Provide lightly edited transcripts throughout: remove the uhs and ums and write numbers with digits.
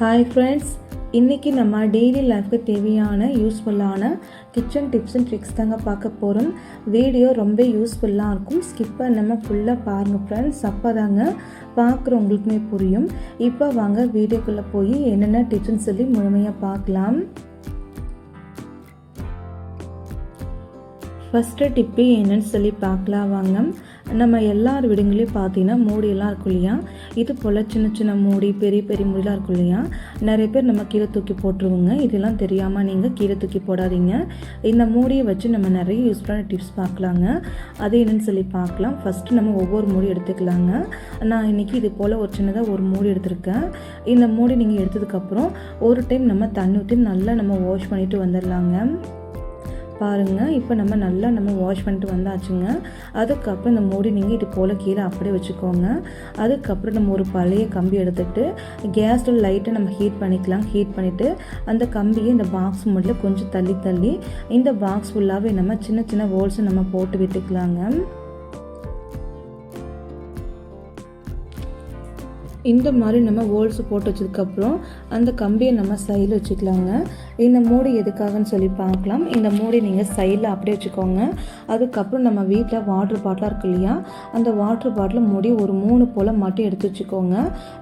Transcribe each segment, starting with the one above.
Hi friends, இன்றைக்கி நம்ம daily லைஃப்க்கு தேவையான யூஸ்ஃபுல்லான கிச்சன் டிப்ஸ் அண்ட் ட்ரிக்ஸ் தாங்க பார்க்க போகிறோம். வீடியோ ரொம்ப யூஸ்ஃபுல்லாக இருக்கும். ஸ்கிப் பண்ணாமல் ஃபுல்லாக பாருங்கள் ஃப்ரெண்ட்ஸ், அப்போ தாங்க பார்க்குறவங்களுக்குமே புரியும். இப்போ வாங்க வீடியோக்குள்ளே போய் என்னென்ன டிப்ஸ்ன்னு சொல்லி முழுமையாக பார்க்கலாம். ஃபஸ்ட்டு டிப்பு என்னன்னு சொல்லி பார்க்கலாம் வாங்க. நம்ம எல்லார் வீடுங்களையும் பார்த்தீங்கன்னா மூடியெல்லாம் இருக்கும் இல்லையா, இது போல் சின்ன சின்ன மூடி, பெரிய பெரிய மூடிலாம் இருக்கும் இல்லையா, நிறைய பேர் நம்ம கீழே தூக்கி போட்டுருவோங்க. இதெல்லாம் தெரியாமல் நீங்கள் கீழே தூக்கி போடாதீங்க. இந்த மூடியை வச்சு நம்ம நிறைய யூஸ்ஃபுல்லான டிப்ஸ் பார்க்கலாங்க. அது என்னென்னு சொல்லி பார்க்கலாம். ஃபஸ்ட்டு நம்ம ஒவ்வொரு மூடி எடுத்துக்கலாங்க. நான் இன்றைக்கி இது போல் ஒரு சின்னதாக ஒரு மூடி எடுத்திருக்கேன். இந்த மூடி நீங்கள் எடுத்ததுக்கப்புறம் ஒரு டைம் நம்ம தண்ணி ஊற்றி நல்லா நம்ம வாஷ் பண்ணிவிட்டு வந்துடலாங்க. பாருங்கள், இப்போ நம்ம வாஷ் பண்ணிட்டு வந்தாச்சுங்க. அதுக்கப்புறம் இந்த மூடி நீங்கள் இது போல் கீழே அப்படியே வச்சுக்கோங்க. அதுக்கப்புறம் நம்ம ஒரு பழைய கம்பி எடுத்துகிட்டு கேஸில் லைட்டை நம்ம ஹீட் பண்ணிக்கலாம். ஹீட் பண்ணிவிட்டு அந்த கம்பியை இந்த பாக்ஸ் மூடியில் கொஞ்சம் தள்ளி இந்த பாக்ஸ் ஃபுல்லாகவே நம்ம சின்ன சின்ன ஹோல்ஸை நம்ம போட்டு விட்டுக்கலாங்க. இந்த மாதிரி நம்ம ஹோல்ஸ் போட்டு வச்சதுக்கப்புறம் அந்த கம்பியை நம்ம சைடில் வச்சுக்கலாங்க. இந்த மூடி எதுக்காகன்னு சொல்லி பார்க்கலாம். இந்த மூடி நீங்கள் சைடில் அப்படியே வச்சுக்கோங்க. அதுக்கப்புறம் நம்ம வீட்டில் வாட்டர் பாட்டிலாக இருக்கு இல்லையா, அந்த வாட்டர் பாட்டில் மூடி ஒரு 3 போல் மட்டும் எடுத்து வச்சுக்கோங்க.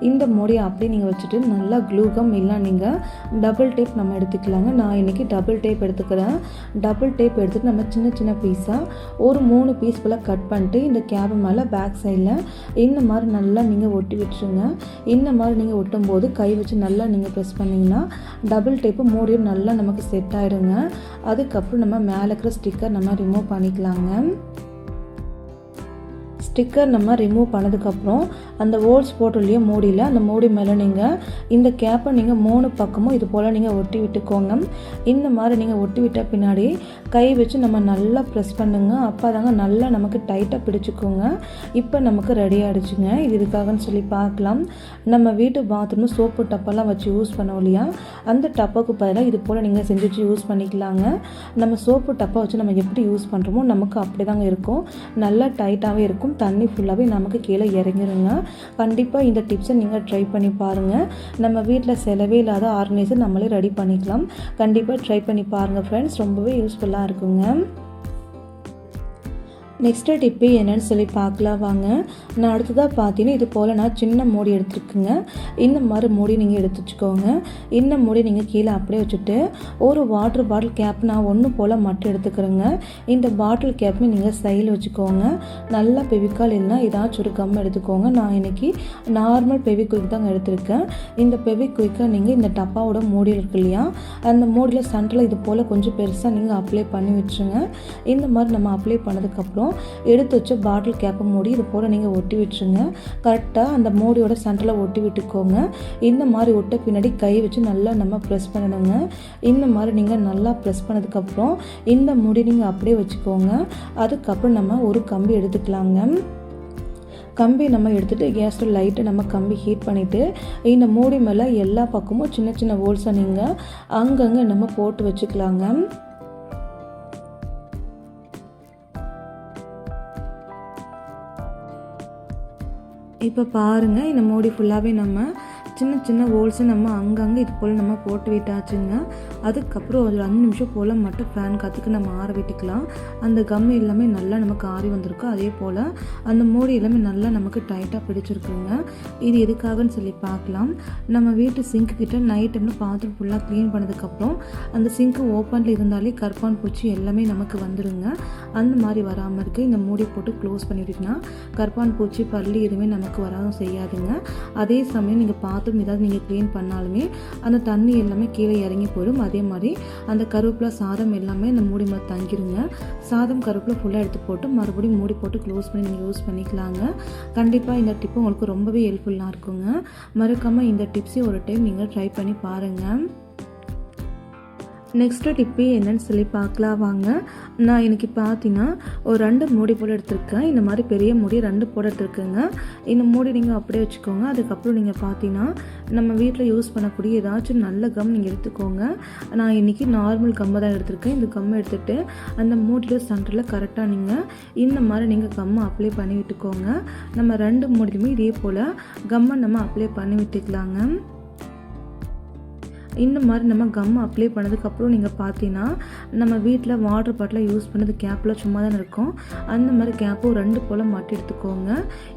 இந்த மூடியை அப்படியே நீங்கள் வச்சுட்டு நல்லா க்ளூகம் இல்லை நீங்கள் டபுள் டேப் நம்ம எடுத்துக்கலாங்க. நான் இன்றைக்கி டபுள் டேப் எடுத்துக்கிறேன். டபுள் டேப் எடுத்துகிட்டு நம்ம சின்ன சின்ன பீஸாக ஒரு 3 பீஸ் போல் கட் பண்ணிட்டு இந்த கேப் மேலே பேக் சைடில் இந்த மாதிரி நல்லா நீங்கள் ஒட்டி விட்டுருங்க. இந்த மாதிரி நீங்கள் ஒட்டும் போது கை வச்சு நல்லா நீங்கள் ப்ரெஸ் பண்ணிங்கன்னா டபுள் டேப்பு மூடியும் நல்லா நமக்கு செட் ஆகிடுங்க. அதுக்கப்புறம் நம்ம மேலே இருக்கிற ஸ்டிக்கர் நம்ம ரிமூவ் பண்ணிக்கலாங்க. ஸ்டிக்கர் நம்ம ரிமூவ் பண்ணதுக்கப்புறம் அந்த ஹோல்ஸ் போட்டுலையே மூடியில் அந்த மூடி மேலே நீங்கள் இந்த கேப்பை நீங்கள் 3 பக்கமும் இது போல் நீங்கள் ஒட்டி விட்டுக்கோங்க. இந்த மாதிரி நீங்கள் ஒட்டி விட்ட பின்னாடி கை வச்சு நம்ம நல்லா ப்ரெஸ் பண்ணுங்க. அப்போ தாங்க நல்லா நமக்கு டைட்டாக பிடிச்சிக்கோங்க. இப்போ நமக்கு ரெடி ஆகிடுச்சுங்க. இது இதுக்காகன்னு சொல்லி பார்க்கலாம். நம்ம வீட்டு பாத்ரூம் சோப்பு டப்பெல்லாம் வச்சு யூஸ் பண்ணோம் இல்லையா, அந்த டப்பாவுக்கு பதிலாக இது போல் நீங்கள் செஞ்சு வச்சு யூஸ் பண்ணிக்கலாங்க. நம்ம சோப்பு டப்பா வச்சு நம்ம எப்படி யூஸ் பண்ணுறோமோ நமக்கு அப்படி தாங்க இருக்கும். நல்லா டைட்டாகவே இருக்கும். தண்ணி ஃபுல்லாகவே நமக்கு கீழே இறங்கிருங்க. கண்டிப்பாக இந்த டிப்ஸை நீங்கள் ட்ரை பண்ணி பாருங்கள். நம்ம வீட்டில் செலவே இல்லாத ஆர்கனைசர் நம்மளே ரெடி பண்ணிக்கலாம். கண்டிப்பாக ட்ரை பண்ணி பாருங்கள் ஃப்ரெண்ட்ஸ், ரொம்பவே யூஸ்ஃபுல்லாக இருக்குங்க. நெக்ஸ்ட்டு டிப்பு என்னென்னு சொல்லி பார்க்கலாம் வாங்க. நான் அடுத்ததாக பார்த்தீங்கன்னா இது போல் நான் சின்ன மூடி எடுத்துருக்குங்க. இந்த மாதிரி மூடி நீங்கள் எடுத்து வச்சுக்கோங்க. இந்த மூடி நீங்கள் கீழே அப்படியே வச்சுட்டு ஒரு வாட்டர் பாட்டில் கேப் நான் 1 போல் மட்டும் எடுத்துக்கிறேங்க. இந்த பாட்டில் கேப்புமே நீங்கள் சைடில் வச்சுக்கோங்க. நல்லா பெவிக்கால் இல்லைனா ஏதாச்சும் ஒரு கம் எடுத்துக்கோங்க. நான் இன்றைக்கி நார்மல் பெவிக்விக் தாங்க எடுத்திருக்கேன். இந்த பெவிக்விக்கை நீங்கள் இந்த டப்பாவோட மூடி இருக்கு இல்லையா, அந்த மூடியில் சென்டரில் இது போல் கொஞ்சம் பெருசாக நீங்கள் அப்ளை பண்ணி வச்சுருங்க. இந்த மாதிரி நம்ம அப்ளை பண்ணதுக்கப்புறம் எடுத்து வச்சு பாட்டில் கேப்பை மூடி இது போல் நீங்கள் ஒட்டி விட்டுருங்க. கரெக்டாக அந்த மூடியோட சென்டரில் ஒட்டி விட்டுக்கோங்க. இந்த மாதிரி ஒட்ட பின்னாடி கை வச்சு நல்லா நம்ம ப்ரெஸ் பண்ணணுங்க. இந்த மாதிரி நீங்கள் நல்லா ப்ரெஸ் பண்ணதுக்கப்புறம் இந்த மூடி நீங்கள் அப்படியே வச்சுக்கோங்க. அதுக்கப்புறம் நம்ம ஒரு கம்பி எடுத்துக்கலாங்க. கம்பி நம்ம எடுத்துகிட்டு கேஸில் லைட்டை நம்ம கம்பி ஹீட் பண்ணிவிட்டு இந்த மூடி மேலே எல்லா பக்கமும் சின்ன சின்ன ஹோல்ஸை நீங்கள் அங்கங்கே நம்ம போட்டு வச்சுக்கலாங்க. இப்போ பாருங்கள், இந்த மூடி ஃபுல்லாகவே நம்ம சின்ன சின்ன ஹோல்ஸை நம்ம அங்கங்கே இது போல் நம்ம போட்டு விட்டாச்சுங்க. அதுக்கப்புறம் ஒரு 5 நிமிஷம் போல் மட்டும் ஃபேன் காற்றுக்கு நம்ம ஆற விட்டுக்கலாம். அந்த கம் எல்லாமே நல்லா நமக்கு ஆறி வந்திருக்கும். அதே போல் அந்த மூடி எல்லாமே நல்லா நமக்கு டைட்டாக பிடிச்சிருக்குங்க. இது எதுக்காகன்னு சொல்லி பார்க்கலாம். நம்ம வீட்டு சிங்க்கு கிட்ட நைட் டைமில் பாத்திரம் ஃபுல்லாக க்ளீன் பண்ணதுக்கப்புறம் அந்த சிங்க்கு ஓப்பனில் இருந்தாலே கற்பான் பூச்சி எல்லாமே நமக்கு வந்துடுங்க. அந்த மாதிரி வராமல் இருக்குது இந்த மூடி போட்டு க்ளோஸ் பண்ணிவிட்டிங்கன்னா கற்பான் பூச்சி பல்லி எதுவுமே நமக்கு வராதும் செய்யாதுங்க. அதே சமயம் நீங்கள் பாத்திரம் ஏதாவது நீங்கள் க்ளீன் பண்ணாலுமே அந்த தண்ணி எல்லாமே கீழே இறங்கி போயிடும். அதே மாதிரி அந்த கருவேப்பிலை சாதம் எல்லாமே அந்த மூடி மாதிரி தங்கிருங்க. சாதம் கருவேப்பிலை ஃபுல்லாக எடுத்து போட்டு மறுபடியும் மூடி போட்டு க்ளோஸ் பண்ணி நீங்கள் யூஸ் பண்ணிக்கலாங்க. கண்டிப்பாக இந்த டிப்பு உங்களுக்கு ரொம்பவே ஹெல்ப்ஃபுல்லாக இருக்குங்க. மறக்காமல் இந்த டிப்ஸை ஒரு டைம் நீங்கள் ட்ரை பண்ணி பாருங்கள். நெக்ஸ்ட்டு டிப்பு என்னென்னு சொல்லி பார்க்கலாம் வாங்க. நான் இன்றைக்கி பார்த்தீங்கன்னா ஒரு 2 மூடி போல் எடுத்திருக்கேன். இந்த மாதிரி பெரிய மூடி 2 போல் எடுத்துருக்கேங்க. இந்த மூடி நீங்கள் அப்படியே வச்சுக்கோங்க. அதுக்கப்புறம் நீங்கள் பார்த்தீங்கன்னா நம்ம வீட்டில் யூஸ் பண்ணக்கூடிய ஏதாச்சும் நல்ல கம் நீங்கள் எடுத்துக்கோங்க. நான் இன்றைக்கி நார்மல் கம்மை தான் எடுத்திருக்கேன். இந்த கம்மை எடுத்துகிட்டு அந்த மூடியில் சென்டரில் கரெக்டாக நீங்கள் இந்த மாதிரி நீங்கள் கம்மை அப்ளை பண்ணி விட்டுக்கோங்க. நம்ம 2 மூடிலுமே இதே போல் கம்மை நம்ம அப்ளை பண்ணி விட்டுக்கலாங்க. இந்த மாதிரி நம்ம கம் அப்ளை பண்ணதுக்கப்புறம் நீங்கள் பார்த்தீங்கன்னா நம்ம வீட்டில் வாட்டர் பாட்டில் யூஸ் பண்ணது கேப்பில் சும்மா தான் இருக்கும். அந்த மாதிரி கேப்பும் 2 போல் மாட்டி எடுத்துக்கோங்க.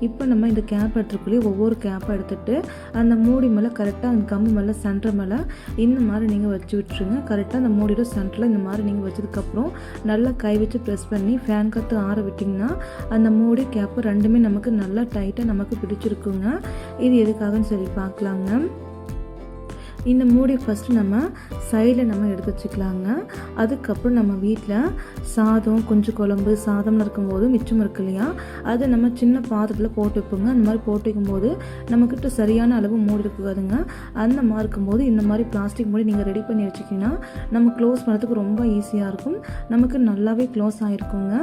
இப்போ நம்ம இந்த கேப் எடுத்துக்குள்ளே ஒவ்வொரு கேப்பை எடுத்துகிட்டு அந்த மூடி மேலே கரெக்டாக அந்த கம் மேலே சென்டர் மேலே இந்த மாதிரி நீங்கள் வச்சு விட்டுருங்க. கரெக்டாக அந்த மூடியோட சென்டரில் இந்த மாதிரி நீங்கள் வச்சதுக்கப்புறம் நல்லா கை வச்சு ப்ரெஸ் பண்ணி ஃபேன் காற்று ஆற விட்டிங்கன்னா அந்த மூடி கேப்பு 2மே நமக்கு நல்லா டைட்டாக நமக்கு பிடிச்சிருக்குங்க. இது எதுக்காகன்னு சொல்லி பார்க்கலாங்க. இந்த மூடி ஃபஸ்ட்டு நம்ம சைடில் நம்ம எடுத்து வச்சுக்கலாங்க. அதுக்கப்புறம் நம்ம வீட்டில் சாதம் கொஞ்சம் குழம்பு சாதம்னு இருக்கும்போது மிச்சம் இருக்கு இல்லையா, அதை நம்ம சின்ன பாத்திரத்தில் போட்டு வைப்போங்க. அந்த மாதிரி போட்டு வைக்கும்போது நம்மக்கிட்ட சரியான அளவு மூடி இருக்காதுங்க. அந்த மாதிரி இருக்கும்போது இந்த மாதிரி பிளாஸ்டிக் மூடி நீங்கள் ரெடி பண்ணி வச்சிங்கன்னா நம்ம க்ளோஸ் பண்ணுறதுக்கு ரொம்ப ஈஸியாக இருக்கும். நமக்கு நல்லாவே க்ளோஸ் ஆகிருக்குங்க.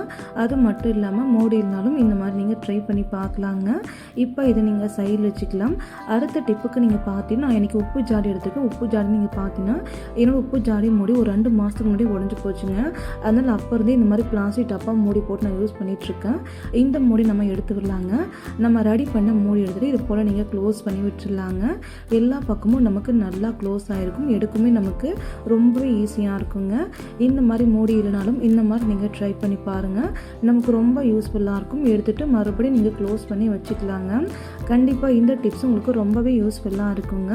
அது மட்டும் இல்லாமல் மூடி இருந்தாலும் இந்த மாதிரி நீங்கள் ட்ரை பண்ணி பார்க்கலாங்க. இப்போ இதை நீங்கள் சைடில் வச்சுக்கலாம். அடுத்த டிப்புக்கு நீங்கள் பார்த்தீங்கன்னா எனக்கு உப்பு ஜாடி எடுத்து உப்பு ஜாடி நீங்கள் பார்த்தீங்கன்னா என்னோட உப்பு ஜாடி மூடி ஒரு 2 மாதத்துக்கு முன்னாடி உடஞ்சி போச்சுங்க. அதனால் அப்போ இருந்தே இந்த மாதிரி பிளாஸ்டிக் டப்பா மூடி போட்டு நான் யூஸ் பண்ணிகிட்ருக்கேன். இந்த மூடி நம்ம எடுத்து விடலாங்க. நம்ம ரெடி பண்ண மூடி எடுத்துகிட்டு இது போல் நீங்கள் க்ளோஸ் பண்ணி விட்டுடலாங்க. எல்லா பக்கமும் நமக்கு நல்லா க்ளோஸ் ஆகிருக்கும். எடுக்குமே நமக்கு ரொம்பவே ஈஸியாக இருக்குங்க. இந்த மாதிரி மூடி இல்லைனாலும் இந்த மாதிரி நீங்கள் ட்ரை பண்ணி பாருங்கள். நமக்கு ரொம்ப யூஸ்ஃபுல்லாக இருக்கும். எடுத்துகிட்டு மறுபடியும் நீங்கள் க்ளோஸ் பண்ணி வச்சுக்கலாங்க. கண்டிப்பாக இந்த டிப்ஸ் உங்களுக்கு ரொம்பவே யூஸ்ஃபுல்லாக இருக்குங்க.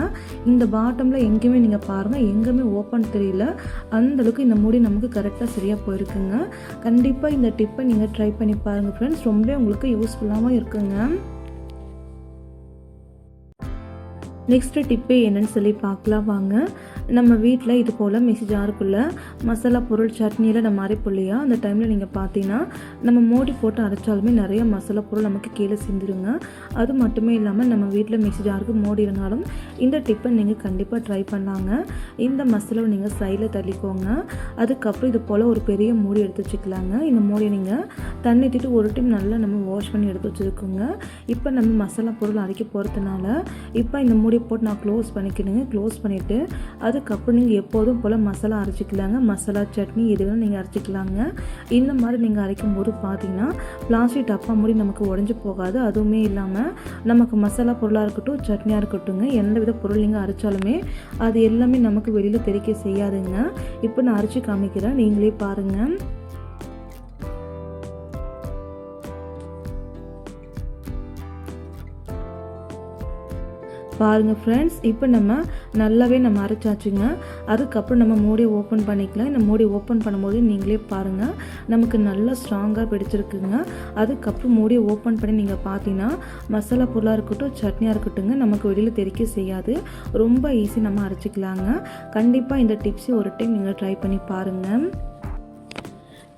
இந்த பாட்டமில் எங்கேயுமே நீங்கள் பாருங்கள், எங்கேயுமே ஓப்பன் தெரியல. அந்தளவுக்கு இந்த மூடி நமக்கு கரெக்டாக சரியாக போயிருக்குங்க. கண்டிப்பாக இந்த டிப்பை நீங்கள் ட்ரை பண்ணி பாருங்கள் ஃப்ரெண்ட்ஸ். ரொம்பவே உங்களுக்கு யூஸ்ஃபுல்லாகவும் இருக்குங்க. நெக்ஸ்ட்டு டிப்பு என்னன்னு சொல்லி பார்க்கலாம் வாங்க. நம்ம வீட்டில் இது போல் மிக்ஸி ஜாருக்குள்ளே மசாலா பொருள் சட்னியில் நம்ம அரைப்போம் இல்லையா, அந்த டைமில் நீங்கள் பார்த்தீங்கன்னா நம்ம மூடி போட்டு அரைச்சாலுமே நிறைய மசாலா பொருள் நமக்கு கீழே சிந்திருங்க. அது மட்டுமே இல்லாமல் நம்ம வீட்டில் மிக்ஸி ஜாருக்கு மூடி இருந்தாலும் இந்த டிப்பை நீங்கள் கண்டிப்பாக ட்ரை பண்ணாங்க. இந்த மசாலாவை நீங்கள் சைடில் தள்ளிக்கோங்க. அதுக்கப்புறம் இது போல் ஒரு பெரிய மூடி எடுத்து வச்சுக்கலாங்க. இந்த மூடியை நீங்கள் தண்ணி ஊற்றிட்டு ஒரு டைம் நல்லா நம்ம வாஷ் பண்ணி எடுத்து வச்சுருக்கோங்க. இப்போ நம்ம மசாலா பொருள் அரைக்க போகிறதுனால இப்போ இந்த மூடி போட்டு நான் க்ளோஸ் பண்ணிக்கணுங்க. க்ளோஸ் பண்ணிவிட்டு அதுக்கப்புறம் நீங்கள் எப்போதும் போல் மசாலா அரைச்சிக்கலாங்க. மசாலா சட்னி எதுவும் நீங்கள் அரைச்சிக்கலாங்க. இந்த மாதிரி நீங்கள் அரைக்கும் போது பார்த்தீங்கன்னா பிளாஸ்டிக் டப்பா மூடி நமக்கு உடஞ்சி போகாது. அதுவுமே இல்லாமல் நமக்கு மசாலா பொருளாக இருக்கட்டும் சட்னியாக இருக்கட்டும்ங்க, எந்த வித பொருள் நீங்கள் அரைச்சாலுமே அது எல்லாமே நமக்கு வெளியில் தெரிக்க செய்யாதுங்க. இப்போ நான் அரைச்சி காமிக்கிறேன், நீங்களே பாருங்கள். பாருங்கள் ஃப்ரெண்ட்ஸ், இப்போ நம்ம நல்லாவே நம்ம அரைச்சாச்சுங்க. அதுக்கப்புறம் நம்ம மூடியை ஓப்பன் பண்ணிக்கலாம். இந்த மூடி ஓப்பன் பண்ணும்போது நீங்களே பாருங்கள் நமக்கு நல்லா ஸ்ட்ராங்காக பிடிச்சிருக்குங்க. அதுக்கப்புறம் மூடியை ஓப்பன் பண்ணி நீங்கள் பார்த்தீங்கன்னா மசாலா பொருளாக இருக்கட்டும் சட்னியாக இருக்கட்டுங்க நமக்கு வெளியில் தெரிக்க செய்யாது. ரொம்ப ஈஸி நம்ம அரைச்சிக்கலாங்க. கண்டிப்பாக இந்த டிப்ஸை ஒரு டைம் நீங்கள் ட்ரை பண்ணி பாருங்கள்.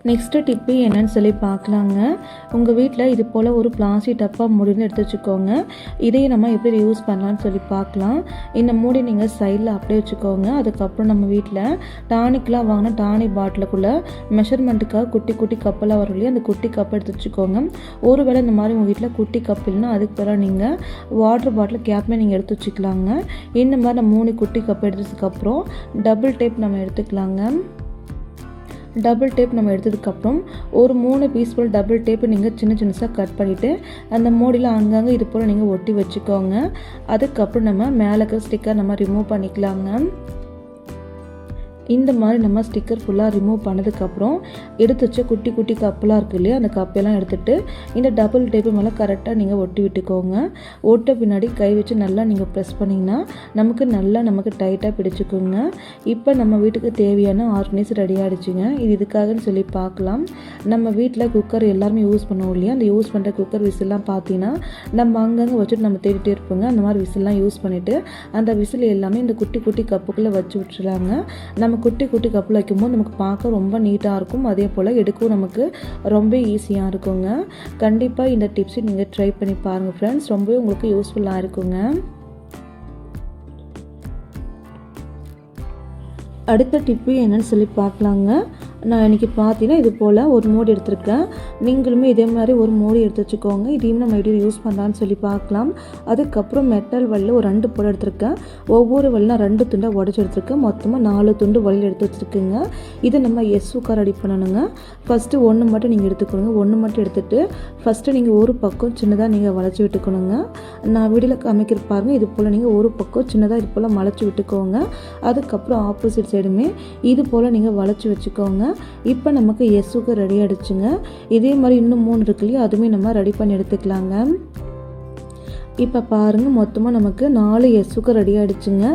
நெக்ஸ்ட்டு டிப்பு என்னன்னு சொல்லி பார்க்கலாங்க. உங்கள் வீட்டில் இது போல் ஒரு பிளாஸ்டிக் டப்பா மூடின்னு எடுத்து வச்சுக்கோங்க. இதையும் நம்ம எப்படி யூஸ் பண்ணலான்னு சொல்லி பார்க்கலாம். இந்த மூடி நீங்கள் சைடில் அப்படியே வச்சுக்கோங்க. அதுக்கப்புறம் நம்ம வீட்டில் டானிக்லாம் வாங்கினா டானிக் பாட்டிலுக்குள்ளே மெஷர்மெண்ட்டுக்காக குட்டி குட்டி கப்பெல்லாம் வரும் இல்லையா, அந்த குட்டி கப் எடுத்து வச்சுக்கோங்க. ஒருவேளை இந்த மாதிரி உங்கள் வீட்டில் குட்டி கப் இல்லைன்னா அதுக்கு பிறகு நீங்கள் வாட்டர் பாட்டில் கேப்மே நீங்கள் எடுத்து வச்சுக்கலாங்க. இந்த மாதிரி நம்ம 3 குட்டி கப் எடுத்ததுக்கப்புறம் டபுள் டேப் நம்ம எடுத்துக்கலாங்க. டபுள் டேப் நம்ம எடுத்ததுக்கப்புறம் ஒரு 3 பீஸ் போல் டபுள் டேப்பு நீங்கள் சின்ன சின்னதாக கட் பண்ணிவிட்டு அந்த மூடியில் அங்கங்கே இது போல் நீங்கள் ஒட்டி வச்சுக்கோங்க. அதுக்கப்புறம் நம்ம மேலே இருக்கிற ஸ்டிக்கர் நம்ம ரிமூவ் பண்ணிக்கலாங்க. இந்த மாதிரி நம்ம ஸ்டிக்கர் ஃபுல்லாக ரிமூவ் பண்ணதுக்கப்புறம் எடுத்து வச்ச குட்டி குட்டி கப்பெல்லாம் இருக்குது இல்லையா, அந்த கப்பெல்லாம் எடுத்துகிட்டு இந்த டபுள் டேப்பு மேலே கரெக்டாக நீங்கள் ஒட்டி விட்டுக்கோங்க. ஒட்ட பின்னாடி கை வச்சு நல்லா நீங்கள் ப்ரெஸ் பண்ணிங்கன்னா நமக்கு டைட்டாக பிடிச்சிக்கோங்க. இப்போ நம்ம வீட்டுக்கு தேவையான ஆர்கனைஸ் ரெடி ஆகிடுச்சுங்க. இது இதுக்காகன்னு சொல்லி பார்க்கலாம். நம்ம வீட்டில் குக்கர் எல்லாருமே யூஸ் பண்ணுவோம் இல்லையா, அந்த யூஸ் பண்ணுற குக்கர் விசில்லாம் பார்த்தீங்கன்னா நம்ம அங்கங்கே வச்சுட்டு நம்ம தேடிட்டே இருப்போங்க. அந்த மாதிரி விசில்லாம் யூஸ் பண்ணிவிட்டு அந்த விசில் எல்லாமே இந்த குட்டி குட்டி கப்புக்குள்ளே வச்சு விட்டுறாங்க. நம்ம குட்டி குட்டி கப்பில் வைக்கும்போது நமக்கு பார்க்க ரொம்ப நீட்டாக இருக்கும். அதே போல் எடுக்கவும் நமக்கு ரொம்ப ஈஸியாக இருக்குங்க. கண்டிப்பாக இந்த டிப்ஸை நீங்கள் ட்ரை பண்ணி பாருங்கள் ஃப்ரெண்ட்ஸ். ரொம்பவே உங்களுக்கு யூஸ்ஃபுல்லாக இருக்குங்க. அடுத்த டிப்பு என்னன்னு சொல்லி பார்க்கலாங்க. நான் இன்றைக்கி பார்த்தீங்கன்னா இது போல் ஒரு மூடி எடுத்திருக்கேன். நீங்களுமே இதே மாதிரி ஒரு மூடி எடுத்து வச்சுக்கோங்க. இதையும் நம்ம எப்படி யூஸ் பண்ணலான்னு சொல்லி பார்க்கலாம். அதுக்கப்புறம் மெட்டல் வல்ல ஒரு 2 பொருள் எடுத்திருக்கேன். ஒவ்வொரு வல்லில் 2 துண்டாக உடச்சி எடுத்திருக்கேன். மொத்தமாக 4 துண்டு வலையில் எடுத்து வச்சுருக்குங்க. இதை நம்ம எஸ்ஸுக்காக ரெடி பண்ணணுங்க. ஃபஸ்ட்டு 1 மட்டும் நீங்கள் எடுத்துக்கணுங்க. 1 மட்டும் எடுத்துகிட்டு ஃபஸ்ட்டு நீங்கள் ஒரு பக்கம் சின்னதாக நீங்கள் வளைச்சி விட்டுக்கணுங்க. நான் வீடியோவில் காமிக்கிற பாருங்கள். இது போல் நீங்கள் ஒரு பக்கம் சின்னதாக இது போல் வளைச்சி விட்டுக்கோங்க. அதுக்கப்புறம் ஆப்போசிட் சைடுமே இது போல் நீங்கள் வளைச்சி வச்சுக்கோங்க. இப்போ நமக்கு எஸ்ஸுக்கு ரெடி ஆகிடுச்சுங்க. இதே மாதிரி இன்னும் 3 இருக்கு இல்லையா, அதுவுமே நம்ம ரெடி பண்ணி எடுத்துக்கலாங்க. இப்போ பாருங்கள், மொத்தமாக நமக்கு 4 எஸ்ஸுக்கு ரெடி ஆகிடுச்சுங்க.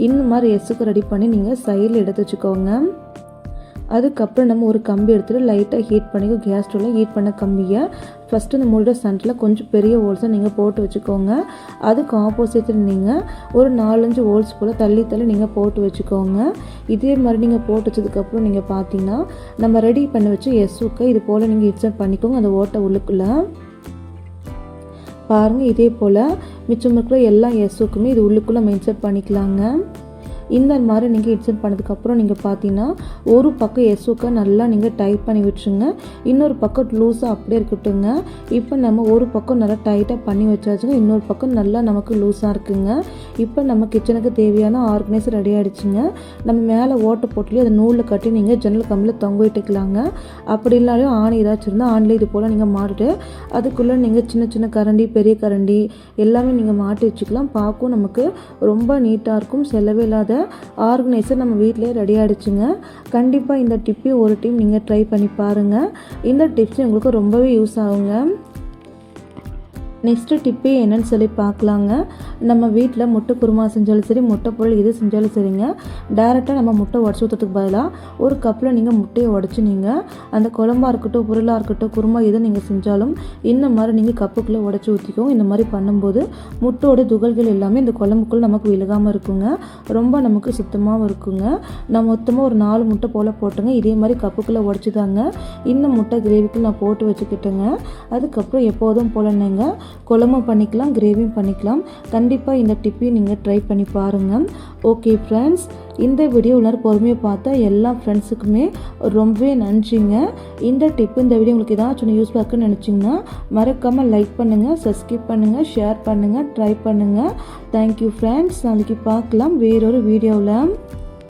இந்த மாதிரி எஸ்ஸுக்கு ரெடி பண்ணி நீங்கள் சைடில் எடுத்து வச்சுக்கோங்க. அதுக்கப்புறம் நம்ம ஒரு கம்பி எடுத்துகிட்டு லைட்டாக ஹீட் பண்ணிக்கோ. கேஸ் ஸ்டவ்வில் ஹீட் பண்ண கம்பியை ஃபஸ்ட்டு இந்த மூடியோட சென்டரில் கொஞ்சம் பெரிய ஹோல்ஸை நீங்கள் போட்டு வச்சுக்கோங்க. அதுக்கு ஆப்போசிட்டில் நீங்கள் ஒரு 4-5 ஹோல்ஸ் போல் தள்ளி நீங்கள் போட்டு வச்சுக்கோங்க. இதே மாதிரி நீங்கள் போட்டு வச்சதுக்கப்புறம் நீங்கள் பார்த்தீங்கன்னா நம்ம ரெடி பண்ணி வச்சு எஸ்ஸுக்கு இது போல் நீங்கள் இன்சர்ட் பண்ணிக்கோங்க. அந்த ஓட்டை உள்ளுக்குள்ளே பாருங்கள். இதே போல் மிச்சம் இருக்கிற எல்லா எஸ்ஸுக்குமே இது உள்ளுக்குள்ளே நம்ம இன்சர்ட் பண்ணிக்கலாங்க. இந்த மாதிரி நீங்கள் இன்சர்ட் பண்ணதுக்கப்புறம் நீங்கள் பார்த்தீங்கன்னா ஒரு பக்கம் எஸ்ஸுக்கு நல்லா நீங்கள் டைட் பண்ணி விட்டுருங்க. இன்னொரு பக்கம் லூஸாக அப்படியே இருக்கட்டுங்க. இப்போ நம்ம ஒரு பக்கம் நல்லா டைட்டாக பண்ணி வச்சாச்சுங்க. இன்னொரு பக்கம் நல்லா நமக்கு லூஸாக இருக்குங்க. இப்போ நம்ம கிச்சனுக்கு தேவையான ஆர்கனைசர் ரெடி ஆகிடுச்சுங்க. நம்ம மேலே ஓட்டை போட்டுலேயே அதை நூலில் கட்டி நீங்கள் ஜன்னல் கம்பியில் தொங்க விட்டுக்கலாங்க. அப்படி இல்லாலும் ஆணி ஏதாச்சும் இருந்தால் ஆணில் இது போல் நீங்கள் மாட்டிட்டு அதுக்குள்ளே நீங்கள் சின்ன சின்ன கரண்டி பெரிய கரண்டி எல்லாமே நீங்கள் மாட்டி வச்சுக்கலாம். பார்க்கும் நமக்கு ரொம்ப நீட்டாக இருக்கும். செலவே இல்லாத ஆர்கனைசர் நம்ம வீட்டிலே ரெடி ஆகிடுச்சுங்க. கண்டிப்பாக இந்த டிப்பையும் ஒரு டைம் நீங்கள் ட்ரை பண்ணி பாருங்கள். இந்த டிப்ஸ் உங்களுக்கு ரொம்பவே யூஸ் ஆகுங்க. நெக்ஸ்ட்டு டிப்பே என்னன்னு சொல்லி பார்க்கலாங்க. நம்ம வீட்டில் முட்டை குருமா செஞ்சாலும் சரி, முட்டை பொருள் எது செஞ்சாலும் சரிங்க, டேரெக்டாக நம்ம முட்டை உடச்சி ஊற்றுறதுக்கு பதிலாக ஒரு கப்பில் நீங்கள் முட்டையை உடச்சி நீங்கள் அந்த குழம்பாக இருக்கட்டும், பொருளாக இருக்கட்டும், குருமா எது நீங்கள் செஞ்சாலும் இந்த மாதிரி நீங்கள் கப்புக்குள்ளே உடச்சி ஊற்றிக்கோங்க. இந்த மாதிரி பண்ணும்போது முட்டையோட துகள்கள் எல்லாமே இந்த குழம்புக்குள்ளே நமக்கு விழுகாமல் இருக்குங்க. ரொம்ப நமக்கு சுத்தமாகவும் இருக்குங்க. நான் மொத்தமாக ஒரு 4 முட்டை போல் போட்டுங்க. இதே மாதிரி கப்புக்குள்ளே உடச்சி தாங்க இந்த முட்டை கிரேவிக்குள்ளே நான் போட்டு வச்சுக்கிட்டேங்க. அதுக்கப்புறம் எப்போதும் போலன்னேங்க குழம்பும் பண்ணிக்கலாம், கிரேவியும் பண்ணிக்கலாம். கண்டிப்பாக இந்த டிப்பையும் நீங்கள் ட்ரை பண்ணி பாருங்கள். ஓகே ஃப்ரெண்ட்ஸ், இந்த வீடியோ எல்லாரும் பொறுமையாக பார்த்தா எல்லா ஃப்ரெண்ட்ஸுக்குமே ரொம்பவே நன்றிங்க. இந்த வீடியோ உங்களுக்கு ஏதாச்சும் யூஸ் இருக்குன்னு நினச்சிங்கன்னா மறக்காமல் லைக் பண்ணுங்கள், சப்ஸ்கிரைப் பண்ணுங்கள், ஷேர் பண்ணுங்கள், ட்ரை பண்ணுங்கள். Thank you friends. நாளைக்கு பார்க்கலாம் வேறொரு வீடியோவில்.